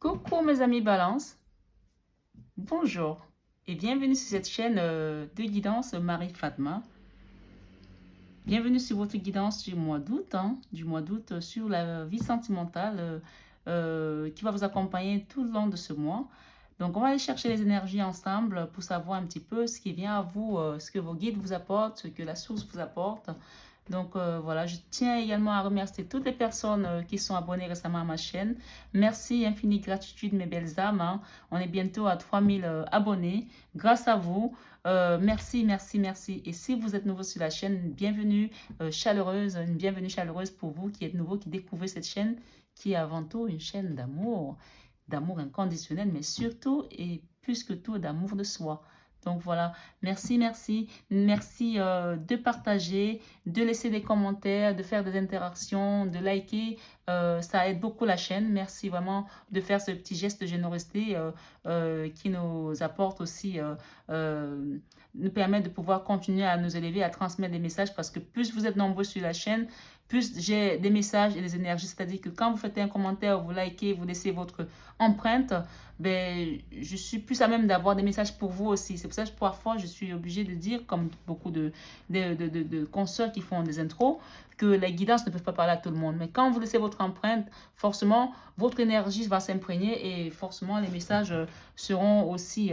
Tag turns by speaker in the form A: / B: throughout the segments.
A: Coucou mes amis Balance, bonjour et bienvenue sur cette chaîne de guidance Marie Fatma. Bienvenue sur votre guidance du mois d'août, sur la vie sentimentale qui va vous accompagner tout le long de ce mois. Donc on va aller chercher les énergies ensemble pour savoir un petit peu ce qui vient à vous, ce que vos guides vous apportent, ce que la source vous apporte. Donc voilà, je tiens également à remercier toutes les personnes qui sont abonnées récemment à ma chaîne. Merci, infinie gratitude mes belles âmes, hein. On est bientôt à 3000 abonnés. Grâce à vous, merci, merci, merci. Et si vous êtes nouveau sur la chaîne, bienvenue chaleureuse, une bienvenue chaleureuse pour vous qui êtes nouveau, qui découvrez cette chaîne qui est avant tout une chaîne d'amour inconditionnel, mais surtout et plus que tout d'amour de soi. Donc voilà, merci, merci, merci de partager, de laisser des commentaires, de faire des interactions, de liker. Ça aide beaucoup la chaîne. Merci vraiment de faire ce petit geste de générosité qui nous apporte aussi, nous permet de pouvoir continuer à nous élever, à transmettre des messages parce que plus vous êtes nombreux sur la chaîne, plus j'ai des messages et des énergies. C'est-à-dire que quand vous faites un commentaire, vous likez, vous laissez votre empreinte, ben, je suis plus à même d'avoir des messages pour vous aussi. C'est pour ça que parfois, je suis obligée de dire, comme beaucoup de consoeurs qui font des intros, que les guidances ne peuvent pas parler à tout le monde. Mais quand vous laissez votre empreinte, forcément, votre énergie va s'imprégner et forcément, les messages seront aussi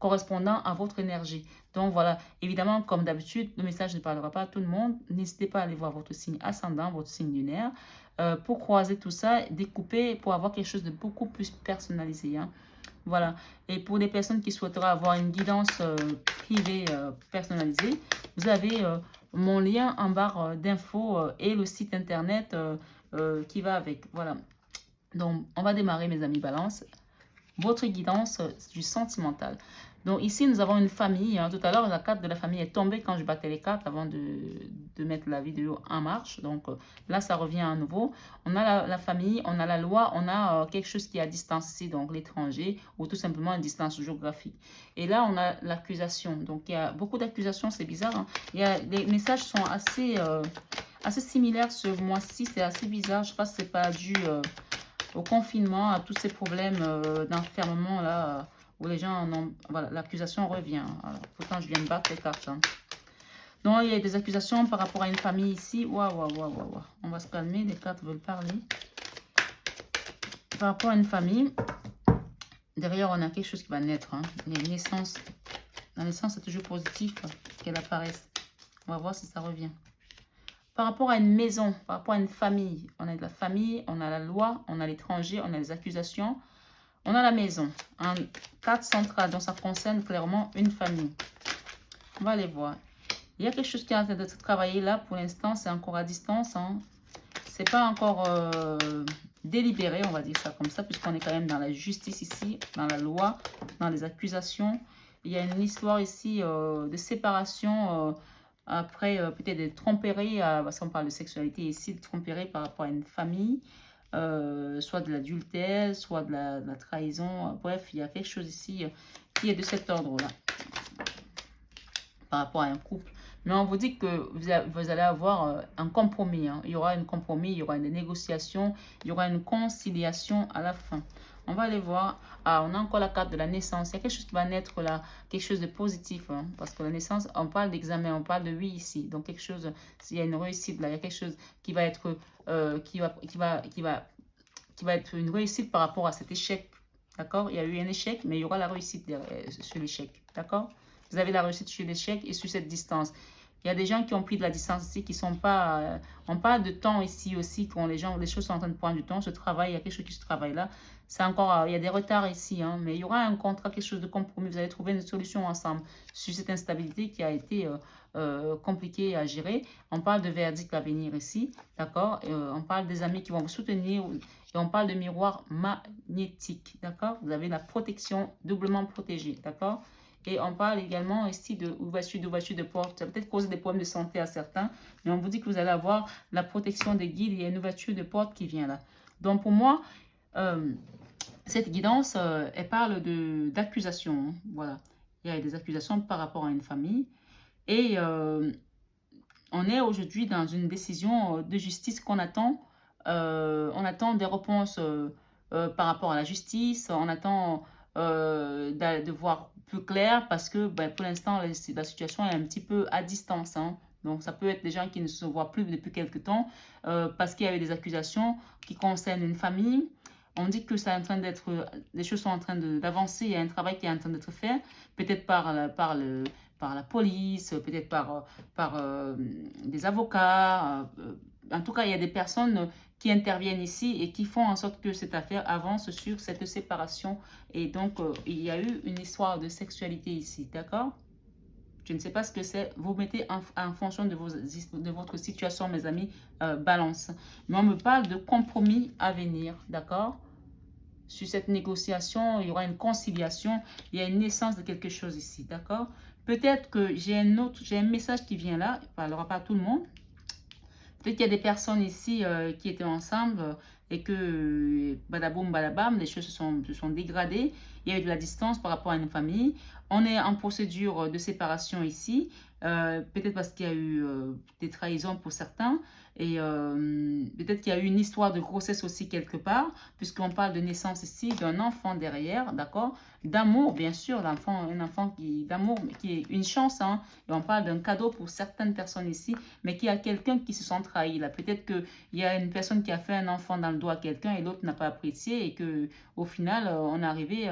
A: correspondants à votre énergie. Donc voilà, évidemment, comme d'habitude, le message ne parlera pas à tout le monde. N'hésitez pas à aller voir votre signe ascendant, votre signe lunaire, pour croiser tout ça, découper, pour avoir quelque chose de beaucoup plus personnalisé, hein. Voilà. Et pour les personnes qui souhaiteraient avoir une guidance privée personnalisée, vous avez mon lien en barre d'infos et le site internet qui va avec. Voilà. Donc, on va démarrer, mes amis Balance. Votre guidance du sentimental. Donc ici, nous avons une famille, hein. Tout à l'heure, la carte de la famille est tombée quand je battais les cartes avant de mettre la vidéo en marche. Donc là, ça revient à nouveau. On a la famille, on a la loi, on a quelque chose qui est à distance ici, donc l'étranger, ou tout simplement une distance géographique. Et là, on a l'accusation. Donc il y a beaucoup d'accusations, c'est bizarre, hein. Les messages sont assez similaires ce mois-ci, c'est assez bizarre. Je ne sais pas si c'est pas dû au confinement, à tous ces problèmes d'enfermement là, où les gens en ont... Voilà, l'accusation revient. Alors, pourtant, je viens de battre les cartes, hein. Donc, il y a des accusations par rapport à une famille ici. Waouh, waouh, waouh, waouh. On va se calmer, les cartes veulent parler. Par rapport à une famille, derrière, on a quelque chose qui va naître, hein. Les naissances. La naissance, c'est toujours positif qu'elle apparaisse. On va voir si ça revient. Par rapport à une maison, par rapport à une famille, on a de la famille, on a la loi, on a l'étranger, on a les accusations, on a la maison. En carte centrale, donc ça concerne clairement une famille. On va aller voir. Il y a quelque chose qui est en train de travailler là. Pour l'instant, c'est encore à distance, hein. C'est pas encore délibéré, on va dire ça comme ça, puisqu'on est quand même dans la justice ici, dans la loi, dans les accusations. Il y a une histoire ici de séparation après peut-être de tromperie, parce qu'on parle de sexualité ici, de tromperie par rapport à une famille, soit de l'adultère, soit de la trahison. Bref, il y a quelque chose ici qui est de cet ordre-là, par rapport à un couple. Mais on vous dit que vous allez avoir un compromis, hein. Il y aura un compromis, il y aura une négociation, il y aura une conciliation à la fin. On va aller voir. Ah, on a encore la carte de la naissance. Il y a quelque chose qui va naître là, quelque chose de positif, hein, parce que la naissance, on parle d'examen, on parle de oui ici. Donc quelque chose, s'il y a une réussite là, il y a quelque chose qui va être, qui va être une réussite par rapport à cet échec. D'accord? Il y a eu un échec, mais il y aura la réussite sur l'échec. D'accord? Vous avez la réussite sur l'échec et sur cette distance. Il y a des gens qui ont pris de la distance ici, qui sont pas... on parle de temps ici aussi, quand les choses sont en train de prendre du temps, ce travail, il y a quelque chose qui se travaille là. C'est encore... il y a des retards ici, hein, mais il y aura un contrat, quelque chose de compromis. Vous allez trouver une solution ensemble sur cette instabilité qui a été compliquée à gérer. On parle de verdict à venir ici, d'accord? On parle des amis qui vont vous soutenir et on parle de miroir magnétique, d'accord? Vous avez la protection doublement protégée, d'accord? Et on parle également ici de ouverture de porte. Ça peut peut-être causer des problèmes de santé à certains, mais on vous dit que vous allez avoir la protection des guides et une ouverture de porte qui vient là. Donc pour moi, cette guidance, elle parle d'accusation, hein. Voilà. Il y a des accusations par rapport à une famille. Et on est aujourd'hui dans une décision de justice qu'on attend. On attend des réponses par rapport à la justice. On attend de voir plus clair parce que ben, pour l'instant, la situation est un petit peu à distance. Hein. Donc, ça peut être des gens qui ne se voient plus depuis quelque temps parce qu'il y a eu des accusations qui concernent une famille. On dit que ça est en train d'être, les choses sont en train d'avancer, il y a un travail qui est en train d'être fait, peut-être par la police, peut-être par des avocats. En tout cas, il y a des personnes qui interviennent ici et qui font en sorte que cette affaire avance sur cette séparation. Et donc, il y a eu une histoire de sexualité ici, d'accord? Je ne sais pas ce que c'est. Vous mettez en fonction de votre situation, mes amis, balance. Mais on me parle de compromis à venir, d'accord? Sur cette négociation, il y aura une conciliation, il y a une naissance de quelque chose ici, d'accord? Peut-être que j'ai un message qui vient là, il ne parlera pas à tout le monde. Peut-être qu'il y a des personnes ici qui étaient ensemble et que badaboum, badabam, les choses se sont dégradées. Il y a eu de la distance par rapport à une famille. On est en procédure de séparation ici. Peut-être parce qu'il y a eu des trahisons pour certains. Et peut-être qu'il y a eu une histoire de grossesse aussi quelque part, puisqu'on parle de naissance ici, d'un enfant derrière, d'accord? D'amour, bien sûr, un enfant d'amour, qui est une chance, hein? Et on parle d'un cadeau pour certaines personnes ici, mais qu'il y a quelqu'un qui se sent trahi là. Peut-être qu'il y a une personne qui a fait un enfant dans le dos à quelqu'un et l'autre n'a pas apprécié et que au final, on est arrivé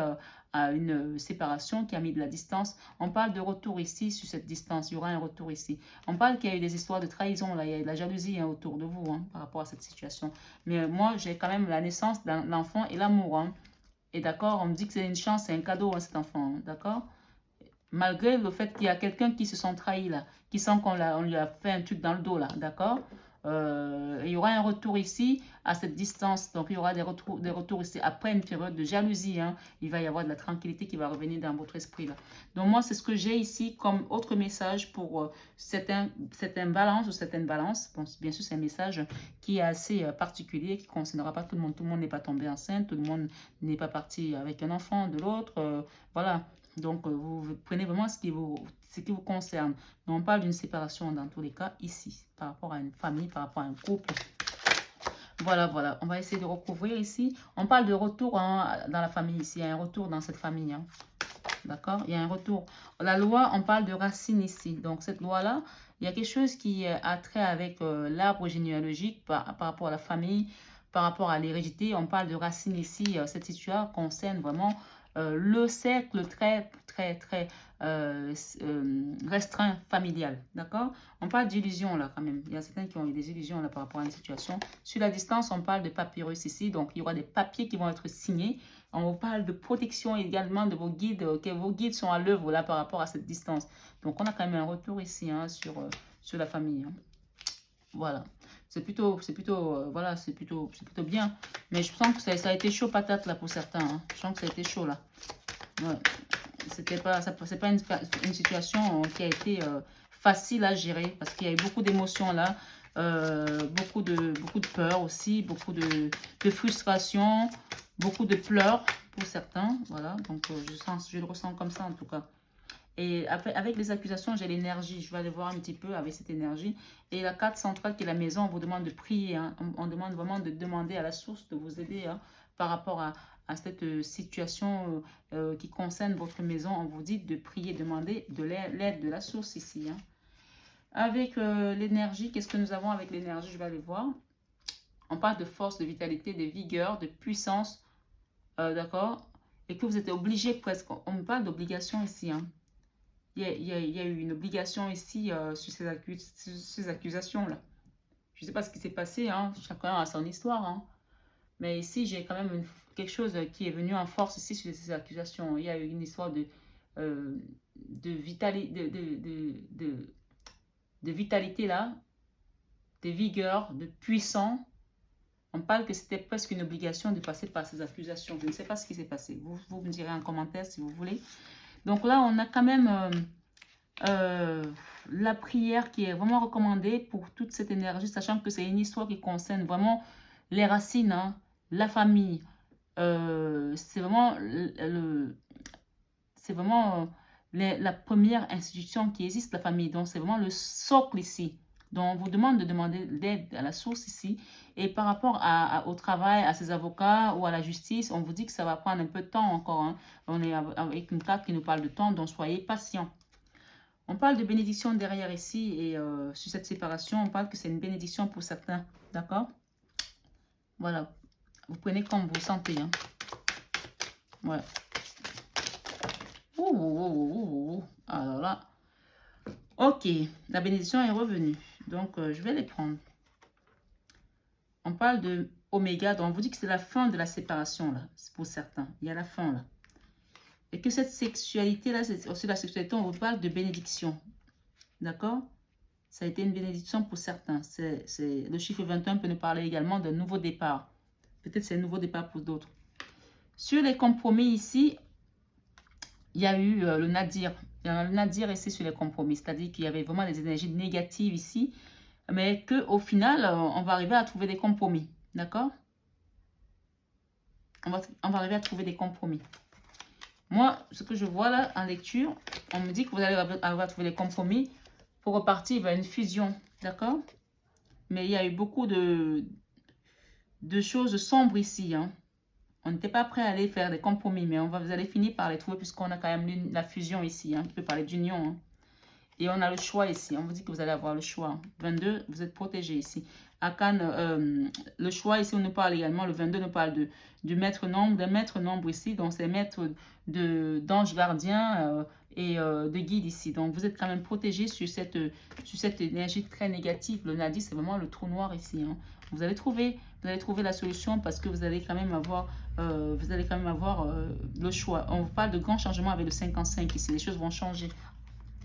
A: à une séparation qui a mis de la distance. On parle de retour ici sur cette distance. Il y aura un retour ici. On parle qu'il y a eu des histoires de trahison là. Il y a eu de la jalousie hein, autour de vous hein, par rapport à cette situation. Mais moi, j'ai quand même la naissance d'un enfant et l'amour. Hein. Et d'accord, on me dit que c'est une chance, c'est un cadeau à cet enfant. Hein, d'accord? Malgré le fait qu'il y a quelqu'un qui se sent trahi là, qui sent on lui a fait un truc dans le dos là, d'accord? Il y aura un retour ici à cette distance, donc il y aura des retours ici après une période de jalousie, hein, il va y avoir de la tranquillité qui va revenir dans votre esprit là. Donc moi c'est ce que j'ai ici comme autre message pour certains balances ou certaines balances. Bon, bien sûr c'est un message qui est assez particulier, qui ne concernera pas tout le monde n'est pas tombé enceinte, tout le monde n'est pas parti avec un enfant de l'autre, voilà. Donc, vous prenez vraiment ce qui vous concerne. Donc, on parle d'une séparation dans tous les cas ici, par rapport à une famille, par rapport à un couple. Voilà, voilà. On va essayer de recouvrir ici. On parle de retour hein, dans la famille ici. Il y a un retour dans cette famille. Hein. D'accord? Il y a un retour. La loi, on parle de racines ici. Donc, cette loi-là, il y a quelque chose qui a trait avec l'arbre généalogique par rapport à la famille, par rapport à l'hérédité. On parle de racines ici. Cette histoire concerne vraiment le cercle très, très, très restreint familial. D'accord? On parle d'illusions là quand même. Il y a certains qui ont eu des illusions là par rapport à une situation. Sur la distance, on parle de papyrus ici. Donc, il y aura des papiers qui vont être signés. On vous parle de protection également de vos guides, que vos guides sont à l'œuvre là par rapport à cette distance. Donc, on a quand même un retour ici hein, sur la famille. Hein. Voilà. Voilà, c'est plutôt bien. Mais je sens que ça a été chaud patate là pour certains. Hein. Je sens que ça a été chaud là. Ouais. C'est pas une situation qui a été facile à gérer parce qu'il y a eu beaucoup d'émotions là. Beaucoup de peur aussi, beaucoup de frustration, beaucoup de pleurs pour certains. Voilà, donc je le ressens comme ça en tout cas. Et après, avec les accusations, j'ai l'énergie. Je vais aller voir un petit peu avec cette énergie. Et la carte centrale qui est la maison, on vous demande de prier. Hein. On demande vraiment de demander à la source de vous aider hein, par rapport à cette situation qui concerne votre maison. On vous dit de prier, demander de l'aide de la source ici. Hein. Avec l'énergie, qu'est-ce que nous avons avec l'énergie? Je vais aller voir. On parle de force, de vitalité, de vigueur, de puissance. D'accord? Et que vous êtes obligé presque. On me parle d'obligation ici. Hein. Il y a eu une obligation ici sur ces accusations-là. Je ne sais pas ce qui s'est passé, hein. Chacun a son histoire. Hein. Mais ici, j'ai quand même quelque chose qui est venu en force ici sur ces accusations. Il y a eu une histoire euh, de vitalité là, de vigueur, de puissance. On parle que c'était presque une obligation de passer par ces accusations. Je ne sais pas ce qui s'est passé. Vous me direz en commentaire si vous voulez. Donc là, on a quand même la prière qui est vraiment recommandée pour toute cette énergie, sachant que c'est une histoire qui concerne vraiment les racines, hein, la famille. C'est vraiment, la première institution qui existe, la famille. Donc, c'est vraiment le socle ici. Donc, on vous demande de demander l'aide à la source ici. Et par rapport au travail, à ses avocats ou à la justice, on vous dit que ça va prendre un peu de temps encore, hein. On est avec une carte qui nous parle de temps, donc soyez patient. On parle de bénédiction derrière ici et sur cette séparation, on parle que c'est une bénédiction pour certains. D'accord? Voilà. Vous prenez comme vous sentez, hein. Voilà. Alors là. Ok. La bénédiction est revenue. Donc, je vais les prendre. On parle de oméga. Donc, on vous dit que c'est la fin de la séparation, là. C'est pour certains. Il y a la fin, là. Et que cette sexualité-là, c'est aussi la sexualité, on vous parle de bénédiction. D'accord? Ça a été une bénédiction pour certains. Le chiffre 21 peut nous parler également d'un nouveau départ. Peut-être c'est un nouveau départ pour d'autres. Sur les compromis ici, il y a eu le nadir. Il y a le nadir ici sur les compromis. C'est-à-dire qu'il y avait vraiment des énergies négatives ici. Mais qu'au final, on va arriver à trouver des compromis. D'accord? On va arriver à trouver des compromis. Moi, ce que je vois là en lecture, on me dit que vous allez arriver à trouver des compromis pour repartir vers une fusion. D'accord? Mais il y a eu beaucoup de choses sombres ici, hein. On n'était pas prêt à aller faire des compromis, mais vous allez finir par les trouver puisqu'on a quand même la fusion ici, hein, qui peut parler d'union, hein. Et on a le choix ici. On vous dit que vous allez avoir le choix. 22, vous êtes protégé ici. Akan, le choix ici, on nous parle également. Le 22 nous parle du maître nombre, d'un maître nombre ici. Donc, c'est maître d'ange gardien et de guide ici. Donc, vous êtes quand même protégé sur cette énergie très négative. Le Nadi, c'est vraiment le trou noir ici, hein. Vous allez trouver la solution parce que vous allez quand même avoir, le choix. On vous parle de grands changements avec le 55 ici. Les choses vont changer.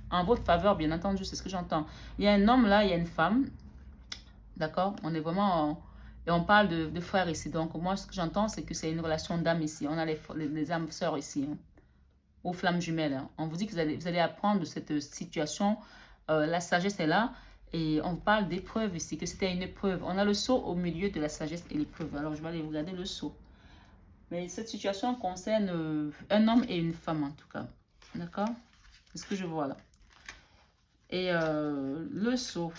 A: En votre faveur, bien entendu, c'est ce que j'entends. Il y a un homme là, il y a une femme. D'accord? On est vraiment... et on parle de frères ici. Donc, moi, ce que j'entends, c'est que c'est une relation d'âme ici. On a les âmes sœurs ici, hein, aux flammes jumelles, hein. On vous dit que vous allez apprendre de cette situation. La sagesse est là. Et on parle d'épreuve ici, que c'était une épreuve. On a le sceau au milieu de la sagesse et l'épreuve. Alors, je vais aller regarder le sceau. Mais cette situation concerne un homme et une femme, en tout cas. D'accord? C'est ce que je vois là. Et le sceau,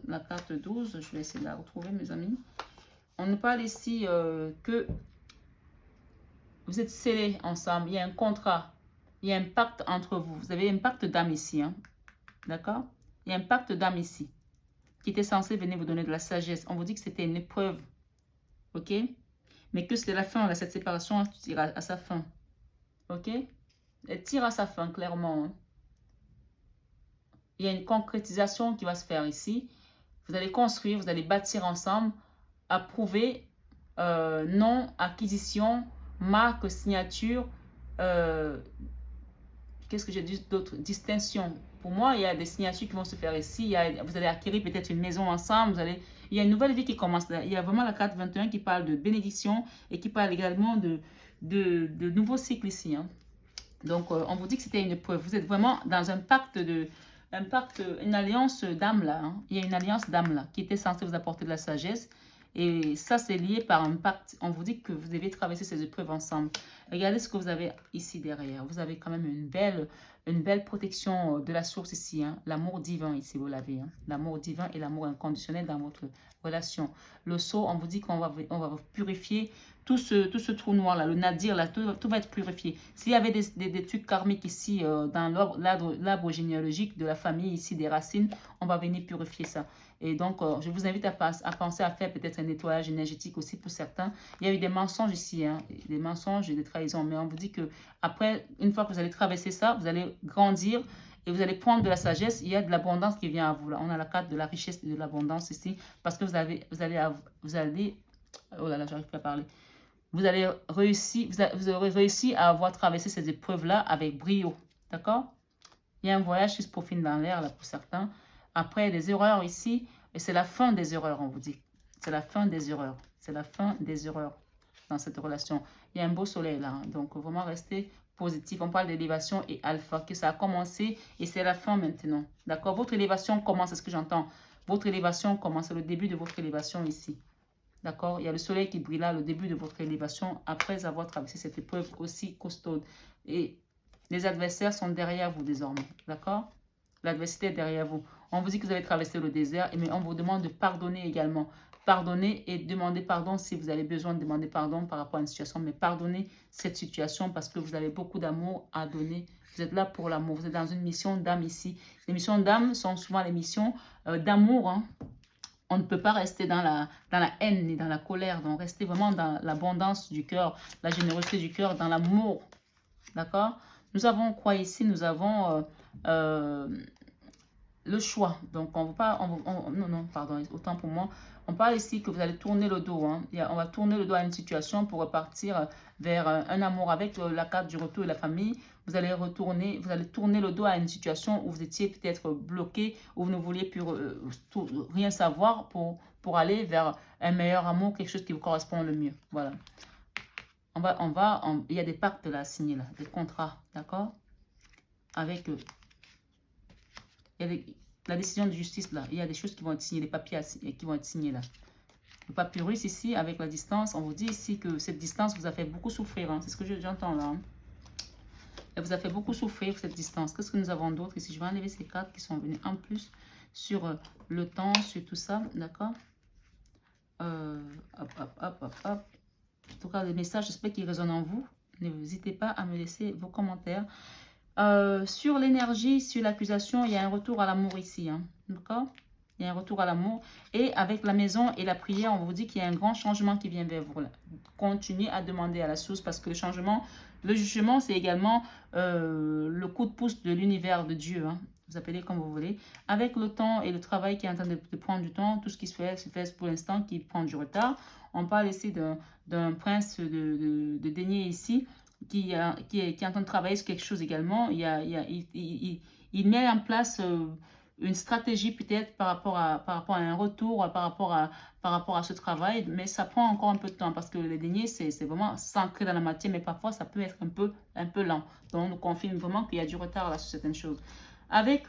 A: la carte 12, je vais essayer de la retrouver, mes amis. On nous parle ici que vous êtes scellés ensemble, il y a un contrat, il y a un pacte entre vous. Vous avez un pacte d'âme ici, hein. D'accord? Il y a un pacte d'âme ici qui était censé venir vous donner de la sagesse. On vous dit que c'était une épreuve, ok? Mais que c'est la fin, là, cette séparation tire à sa fin, ok? Elle tire à sa fin, clairement, hein. Il y a une concrétisation qui va se faire ici. Vous allez construire, vous allez bâtir ensemble, approuver, nom, acquisition, marque, signature, qu'est-ce que j'ai dit d'autre? Distinction. Pour moi, il y a des signatures qui vont se faire ici. Vous allez acquérir peut-être une maison ensemble. Il y a une nouvelle vie qui commence là. Il y a vraiment la carte 21 qui parle de bénédiction et qui parle également de nouveaux cycles ici, hein. Donc, on vous dit que c'était une preuve. Vous êtes vraiment dans un pacte, une alliance d'âme là, hein. Il y a une alliance d'âme là qui était censée vous apporter de la sagesse. Et ça, c'est lié par un pacte. On vous dit que vous devez traverser ces épreuves ensemble. Regardez ce que vous avez ici derrière. Vous avez quand même une belle protection de la source ici, hein. L'amour divin ici, vous l'avez, hein. L'amour divin et l'amour inconditionnel dans votre relation. Le sceau, on vous dit qu'on va vous purifier tout ce trou noir là, le nadir là, tout va être purifié. S'il y avait des trucs karmiques ici dans l'arbre généalogique de la famille ici, des racines, on va venir purifier ça. Et donc, je vous invite à penser à faire peut-être un nettoyage énergétique aussi pour certains. Il y a eu des mensonges ici, hein, des mensonges et des trahisons. Mais on vous dit que après, une fois que vous allez traverser ça, vous allez grandir et vous allez prendre de la sagesse. Il y a de l'abondance qui vient à vous là. On a la carte de la richesse et de l'abondance ici parce que vous allez, oh là là, j'arrive pas à parler. Vous aurez réussi à avoir traversé ces épreuves-là avec brio. D'accord? Il y a un voyage qui se profile dans l'air, là, pour certains. Après, des erreurs ici. Et c'est la fin des erreurs, on vous dit. C'est la fin des erreurs. C'est la fin des erreurs dans cette relation. Il y a un beau soleil, là, hein. Donc, vraiment, restez positif. On parle d'élévation et alpha, que ça a commencé et c'est la fin maintenant. D'accord? Votre élévation commence, c'est ce que j'entends. Votre élévation commence, c'est le début de votre élévation ici. D'accord? Il y a le soleil qui brille là, le début de votre élévation, après avoir traversé cette épreuve aussi costaude. Et les adversaires sont derrière vous désormais. D'accord? L'adversité est derrière vous. On vous dit que vous avez traversé le désert, mais on vous demande de pardonner également. Pardonnez et demandez pardon si vous avez besoin de demander pardon par rapport à une situation. Mais pardonnez cette situation parce que vous avez beaucoup d'amour à donner. Vous êtes là pour l'amour. Vous êtes dans une mission d'âme ici. Les missions d'âme sont souvent les missions d'amour. Hein. On ne peut pas rester dans la haine ni dans la colère. Donc, restez vraiment dans l'abondance du cœur, la générosité du cœur, dans l'amour. D'accord? Nous avons quoi ici? Nous avons le choix. Donc, on ne veut pas... non, non, pardon, autant pour moi. On parle ici que vous allez tourner le dos. Hein. On va tourner le dos à une situation pour repartir vers un amour avec la carte du retour et la famille. Vous allez tourner le dos à une situation où vous étiez peut-être bloqué, où vous ne vouliez plus rien savoir pour aller vers un meilleur amour, quelque chose qui vous correspond le mieux. Voilà. Il y a des pactes là, signés là, des contrats, d'accord? Avec la décision de justice là, il y a des choses qui vont être signées, des papiers qui vont être signés là. Le papyrus ici, avec la distance, on vous dit ici que cette distance vous a fait beaucoup souffrir, hein, c'est ce que j'entends là. Hein. Elle vous a fait beaucoup souffrir cette distance. Qu'est-ce que nous avons d'autre ici? Je vais enlever ces cartes qui sont venues en plus sur le temps, sur tout ça, d'accord? Hop, hop, hop, hop, hop. En tout cas, les messages, j'espère qu'ils résonnent en vous. N'hésitez pas à me laisser vos commentaires. Sur l'énergie, sur l'accusation, il y a un retour à l'amour ici. Hein, d'accord? Il y a un retour à l'amour. Et avec la maison et la prière, on vous dit qu'il y a un grand changement qui vient vers vous. Là. Continuez à demander à la source parce que le changement, le jugement, c'est également le coup de pouce de l'univers de Dieu. Hein. Vous appelez comme vous voulez. Avec le temps et le travail qui est en train de prendre du temps, tout ce qui se fait pour l'instant qui prend du retard. On parle ici d'un prince de denier ici qui est en train de travailler sur quelque chose également. Il met en place une stratégie peut-être par rapport à un retour, par rapport à ce travail, mais ça prend encore un peu de temps parce que le denier, c'est vraiment s'ancrer dans la matière, mais parfois ça peut être un peu lent. Donc on nous confirme vraiment qu'il y a du retard là sur certaines choses. Avec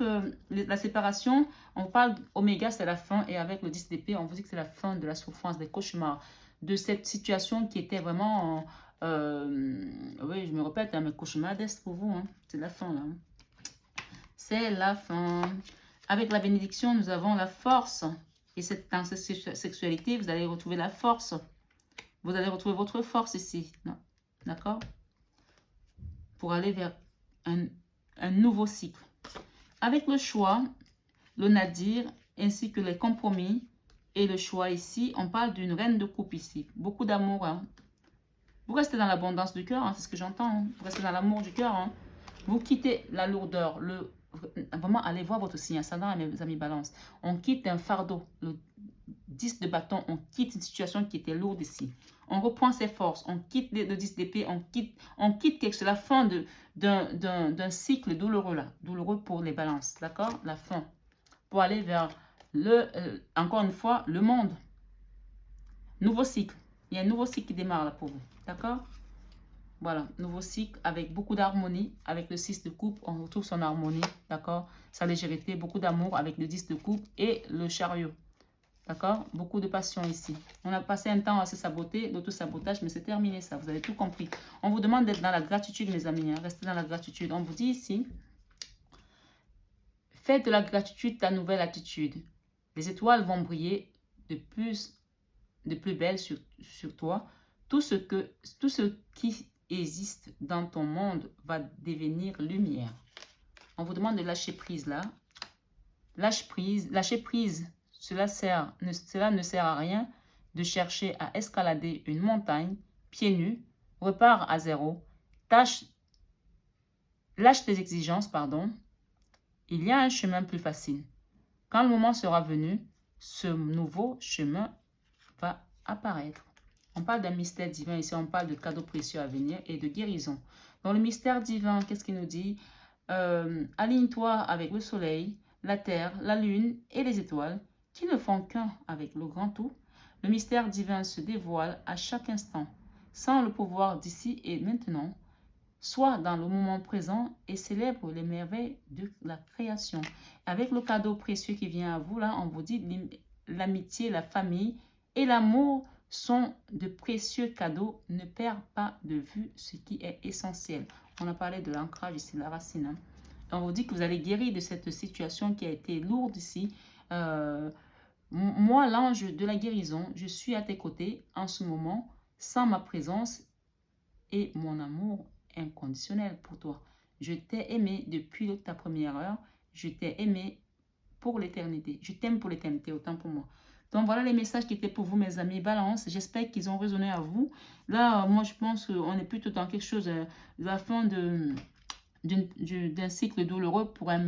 A: la séparation, on parle oméga, c'est la fin, et avec le 10 d'épée, on vous dit que c'est la fin de la souffrance, des cauchemars, de cette situation qui était vraiment... oui, je me répète, hein, mais cauchemardesque pour vous, hein. C'est la fin, là. Hein. C'est la fin. Avec la bénédiction, nous avons la force. Et dans cette sexualité, vous allez retrouver la force. Vous allez retrouver votre force ici. D'accord? Pour aller vers un nouveau cycle. Avec le choix, le nadir, ainsi que les compromis et le choix ici, on parle d'une reine de coupe ici. Beaucoup d'amour. Hein. Vous restez dans l'abondance du cœur, hein, c'est ce que j'entends. Hein. Vous restez dans l'amour du cœur. Hein. Vous quittez la lourdeur. Vraiment, allez voir votre signe ascendant, mes amis balance. On quitte un fardeau, le 10 de bâton, on quitte une situation qui était lourde ici. On reprend ses forces, on quitte le 10 d'épée, on quitte quelque chose, la fin d'un cycle douloureux là, douloureux pour les balances, d'accord? La fin, pour aller vers encore une fois, le monde. Nouveau cycle, il y a un nouveau cycle qui démarre là pour vous, d'accord? Voilà, nouveau cycle avec beaucoup d'harmonie. Avec le 6 de coupe, on retrouve son harmonie, d'accord? Sa légèreté, beaucoup d'amour avec le 10 de coupe et le chariot. D'accord? Beaucoup de passion ici. On a passé un temps à se saboter, l'auto-sabotage, mais c'est terminé ça. Vous avez tout compris. On vous demande d'être dans la gratitude, mes amis. Hein. Restez dans la gratitude. On vous dit ici, faites de la gratitude ta nouvelle attitude. Les étoiles vont briller de plus belle sur toi. Tout ce qui existe dans ton monde va devenir lumière. On vous demande de lâcher prise là. Lâcher prise. Cela ne sert à rien de chercher à escalader une montagne pieds nus. Repars à zéro. Lâche tes exigences, pardon. Il y a un chemin plus facile. Quand le moment sera venu, ce nouveau chemin va apparaître. On parle d'un mystère divin ici, on parle de cadeaux précieux à venir et de guérison. Dans le mystère divin, qu'est-ce qu'il nous dit? Aligne-toi avec le soleil, la terre, la lune et les étoiles qui ne font qu'un avec le grand tout. Le mystère divin se dévoile à chaque instant, sans le pouvoir d'ici et maintenant. Sois dans le moment présent et célèbre les merveilles de la création. Avec le cadeau précieux qui vient à vous, là, on vous dit l'amitié, la famille et l'amour sont de précieux cadeaux. Ne perds pas de vue ce qui est essentiel. On a parlé de l'ancrage ici, la racine. Hein. On vous dit que vous allez guérir de cette situation qui a été lourde ici. Moi, l'ange de la guérison, je suis à tes côtés en ce moment, sans ma présence et mon amour inconditionnel pour toi. Je t'ai aimé depuis ta première heure. Je t'ai aimé pour l'éternité. Je t'aime pour l'éternité, autant pour moi. Donc voilà les messages qui étaient pour vous, mes amis Balance. J'espère qu'ils ont résonné à vous. Là, moi, je pense qu'on est plutôt dans quelque chose, la fin d'un cycle douloureux pour un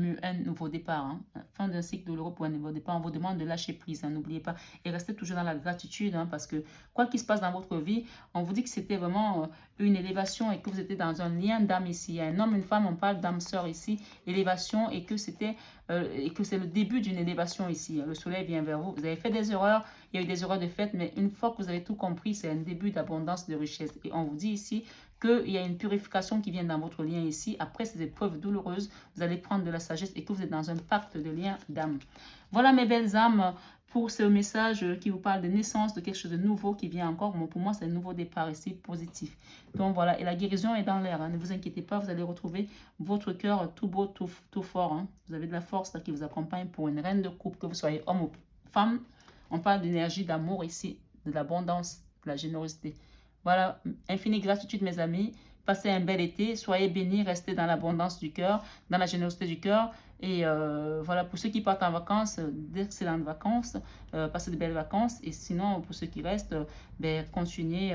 A: nouveau départ. Hein. Fin d'un cycle douloureux pour un nouveau départ. On vous demande de lâcher prise, hein, n'oubliez pas. Et restez toujours dans la gratitude, hein, parce que quoi qu'il se passe dans votre vie, on vous dit que c'était vraiment une élévation et que vous étiez dans un lien d'âme ici. Il y a un homme, une femme, on parle d'âme sœur ici, élévation, et que c'est le début d'une élévation ici. Le soleil vient vers vous. Vous avez fait des erreurs, il y a eu des erreurs de fait, mais une fois que vous avez tout compris, c'est un début d'abondance, de richesse. Et on vous dit ici qu'il y a une purification qui vient dans votre lien ici. Après ces épreuves douloureuses, vous allez prendre de la sagesse et que vous êtes dans un pacte de lien d'âme. Voilà mes belles âmes pour ce message qui vous parle de naissance, de quelque chose de nouveau qui vient encore. Bon, pour moi, c'est un nouveau départ ici, positif. Donc voilà, et la guérison est dans l'air. Hein. Ne vous inquiétez pas, vous allez retrouver votre cœur tout beau, tout fort. Hein. Vous avez de la force là, qui vous accompagne pour une reine de couple, que vous soyez homme ou femme. On parle d'énergie, d'amour ici, de l'abondance, de la générosité. Voilà, infinie gratitude mes amis. Passez un bel été, soyez bénis, restez dans l'abondance du cœur, dans la générosité du cœur. Et voilà, pour ceux qui partent en vacances, d'excellentes vacances, passez de belles vacances. Et sinon, pour ceux qui restent, ben, continuez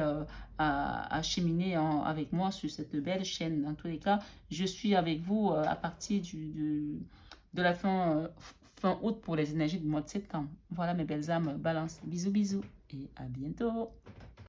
A: à cheminer avec moi sur cette belle chaîne. Dans tous les cas, je suis avec vous à partir de la fin août pour les énergies du mois de septembre. Voilà mes belles âmes, balance. Bisous, bisous et à bientôt.